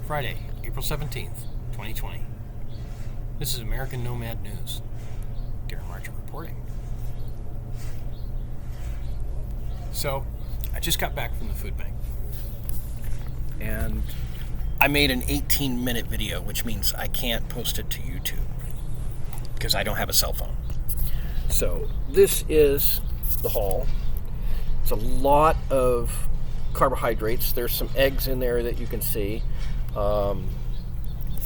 Friday, April 17th, 2020. This is American Nomad News. Darren Marchant reporting. So, I just got back from the food bank. And I made an 18-minute video, which means I can't post it to YouTube because I don't have a cell phone. So, this is the haul. It's a lot of carbohydrates. There's some eggs in there that you can see.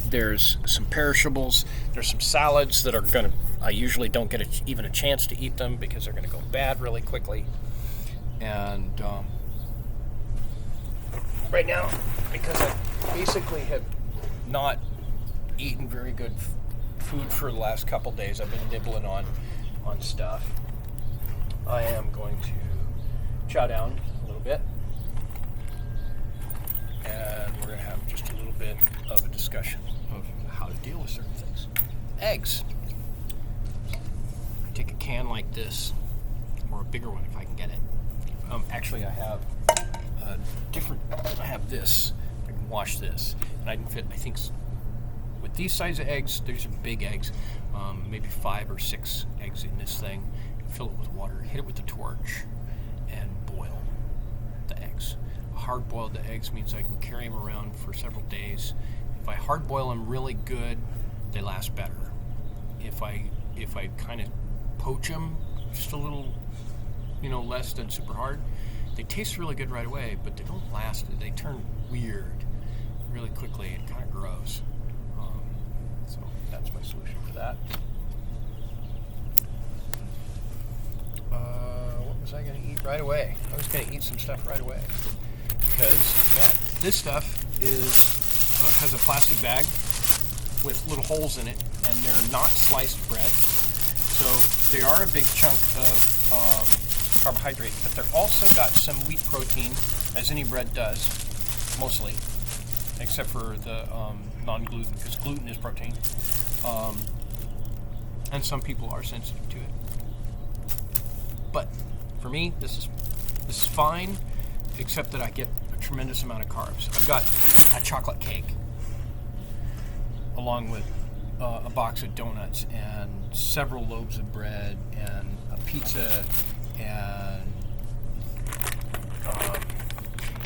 There's some perishables. There's some salads that are I usually don't get even a chance to eat them because they're going to go bad really quickly. And right now, because I basically have not eaten very good food for the last couple days, I've been nibbling on stuff. I am going to chow down a little bit. And we're going to have just a little bit of a discussion of how to deal with certain things. Eggs. I take a can like this, or a bigger one if I can get it. Actually, I have I have this. I can wash this. And I can fit, I think, with these size of eggs, these are big eggs, maybe 5 or 6 eggs in this thing. Fill it with water, hit it with the torch, and boil the eggs. Hard-boiled eggs means I can carry them around for several days. If I hard-boil them really good, they last better. If I kind of poach them just a little, less than super hard, they taste really good right away, but they don't last. They turn weird really quickly and kind of gross. So that's my solution for that. What was I going to eat right away? I was going to eat some stuff right away. Because this stuff has a plastic bag with little holes in it, and they're not sliced bread, so they are a big chunk of carbohydrate, but they're also got some wheat protein, as any bread does, mostly, except for the non-gluten, because gluten is protein, and some people are sensitive to it. But for me, this is fine, except that I get a tremendous amount of carbs. I've got a chocolate cake, along with a box of donuts and several loaves of bread and a pizza, and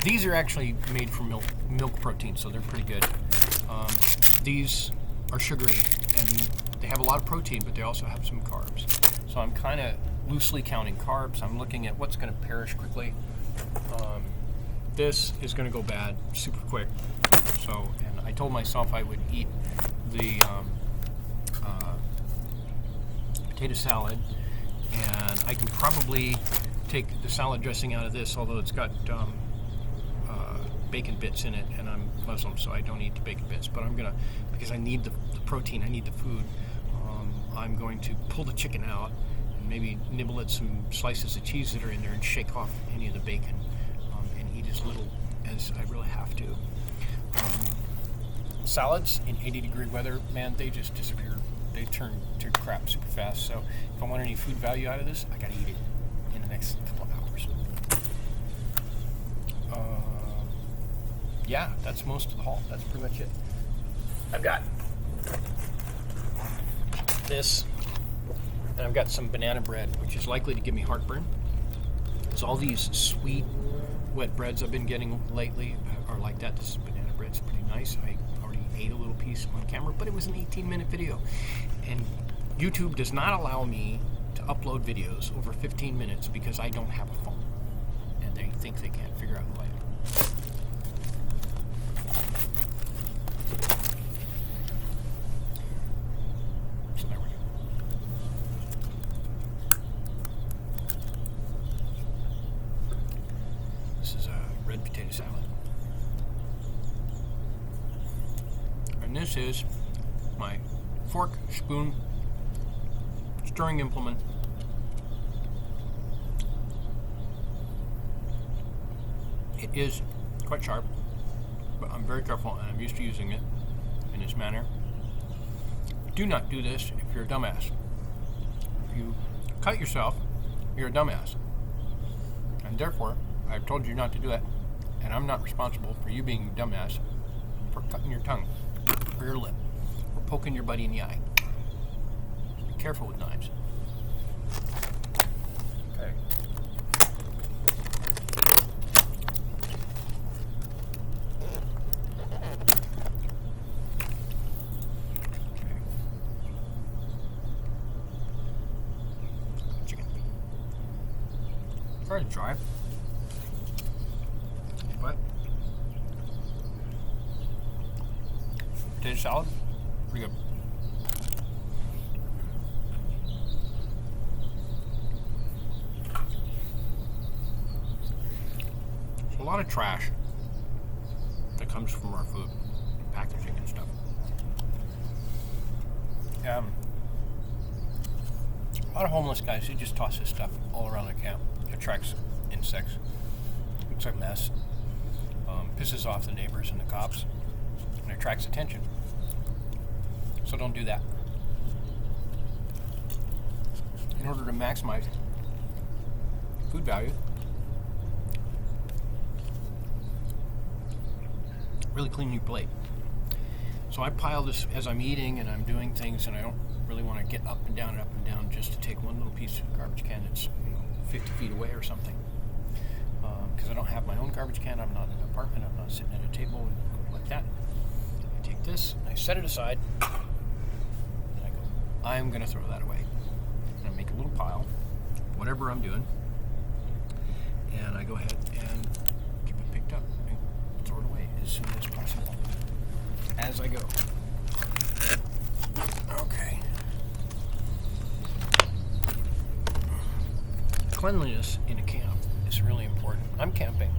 these are actually made from milk protein, so they're pretty good. These are sugary and they have a lot of protein, but they also have some carbs. So I'm kind of loosely counting carbs. I'm looking at what's going to perish quickly. This is going to go bad super quick. So, and I told myself I would eat the potato salad, and I can probably take the salad dressing out of this, although it's got bacon bits in it, and I'm Muslim, so I don't eat the bacon bits. But I'm gonna, because I need the protein, I need the food. I'm going to pull the chicken out and maybe nibble at some slices of cheese that are in there and shake off any of the bacon, and eat as little as I really have to. Salads in 80-degree weather, man, they just disappear. They turn to crap super fast. So if I want any food value out of this, I gotta eat it in the next couple of hours. Yeah, that's most of the haul. That's pretty much it. I've got this, and I've got some banana bread, which is likely to give me heartburn. So all these sweet, wet breads I've been getting lately are like that. This banana bread's pretty nice. I already ate a little piece on camera, but it was an 18-minute video. And YouTube does not allow me to upload videos over 15 minutes because I don't have a phone. And they think they can't figure out who I am. So there we go. This is a red potato salad. And this is my fork, spoon, stirring implement. It is quite sharp, but I'm very careful and I'm used to using it in this manner. Do not do this if you're a dumbass. If you cut yourself, you're a dumbass. And therefore, I've told you not to do it, and I'm not responsible for you being a dumbass for cutting your tongue or your lip or poking your buddy in the eye. Be careful with knives. Okay. Chicken. Very dry. But potato salad, pretty good. There's a lot of trash that comes from our food, packaging and stuff. A lot of homeless guys who just toss this stuff all around their camp. It attracts insects. Looks like a mess. Pisses off the neighbors and the cops, and attracts attention. So don't do that. In order to maximize food value, really clean your plate. So I pile this as I'm eating and I'm doing things, and I don't really want to get up and down just to take one little piece of garbage can that's 50 feet away or something. Because I don't have my own garbage can, I'm not in an apartment, I'm not sitting at a table like that. I take this, and I set it aside, and I go, I'm going to throw that away. And I make a little pile, whatever I'm doing, and I go ahead and keep it picked up and throw it away as soon as possible, as I go. Okay. Cleanliness in a camp is really important. I'm camping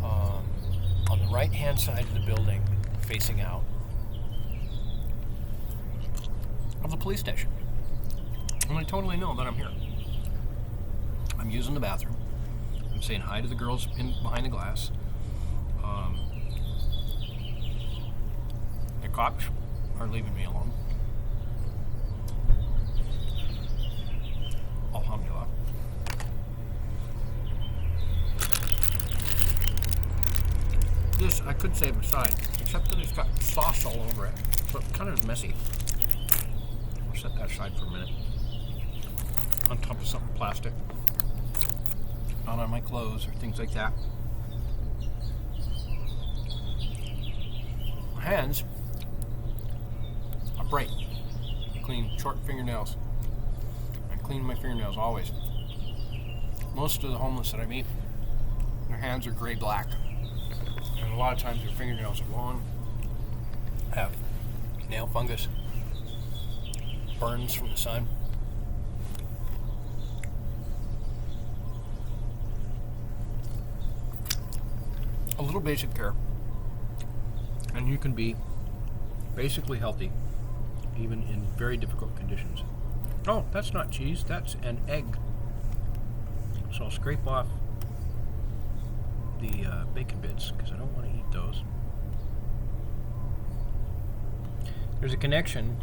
on the right-hand side of the building, facing out of the police station. And I totally know that I'm here. I'm using the bathroom. I'm saying hi to the girls behind the glass. The cops are leaving me alone. Alhamdulillah. This I could save aside, except that it's got sauce all over it, so it kind of is messy. I'll set that aside for a minute. On top of something plastic. Not on my clothes or things like that. My hands are bright. I clean short fingernails. I clean my fingernails always. Most of the homeless that I meet, their hands are gray-black. And a lot of times their fingernails are long, have nail fungus, burns from the sun. A little basic care, and you can be basically healthy, even in very difficult conditions. Oh, that's not cheese, that's an egg. So I'll scrape off the bacon bits because I don't want to eat those. There's a connection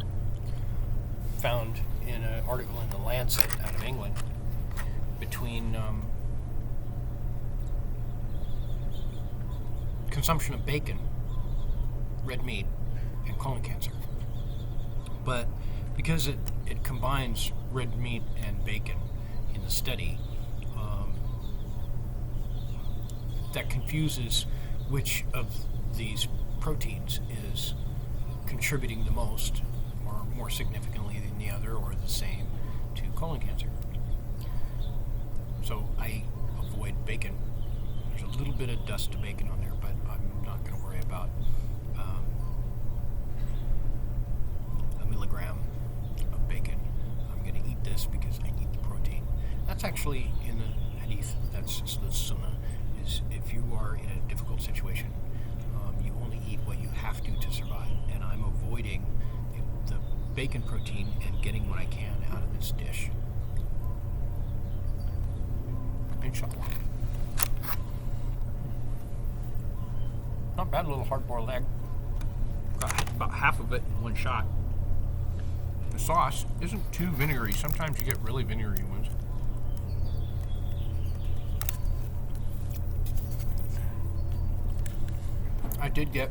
found in an article in The Lancet out of England between consumption of bacon, red meat, and colon cancer. But because it combines red meat and bacon in the study, that confuses which of these proteins is contributing the most, or more significantly than the other, or the same, to colon cancer. So I avoid bacon. There's a little bit of dust to bacon on there, but I'm not going to worry about a milligram of bacon. I'm going to eat this because I need the protein. That's actually in the hadith, that's the sunnah, is if you are in a difficult situation, you only eat what you have to survive. And I'm avoiding the bacon protein and getting what I can out of this dish. Inshallah. Not bad, a little hard-boiled egg. Got about half of it in one shot. The sauce isn't too vinegary. Sometimes you get really vinegary ones. I did get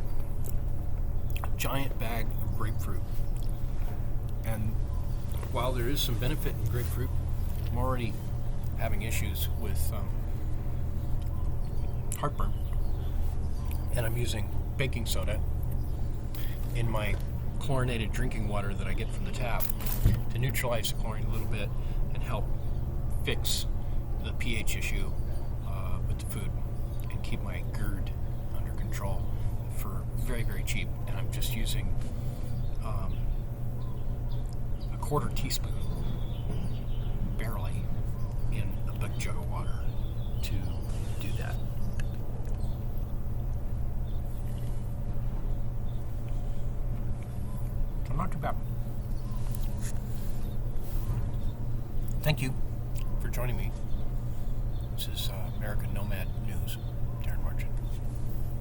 giant bag of grapefruit. And while there is some benefit in grapefruit, I'm already having issues with heartburn. And I'm using baking soda in my chlorinated drinking water that I get from the tap to neutralize the chlorine a little bit and help fix the pH issue with the food and keep my GERD under control for very, very cheap. And I'm just using a quarter teaspoon, barely, in a big jug of water to do that. So not too bad. Thank you for joining me. This is American Nomad News.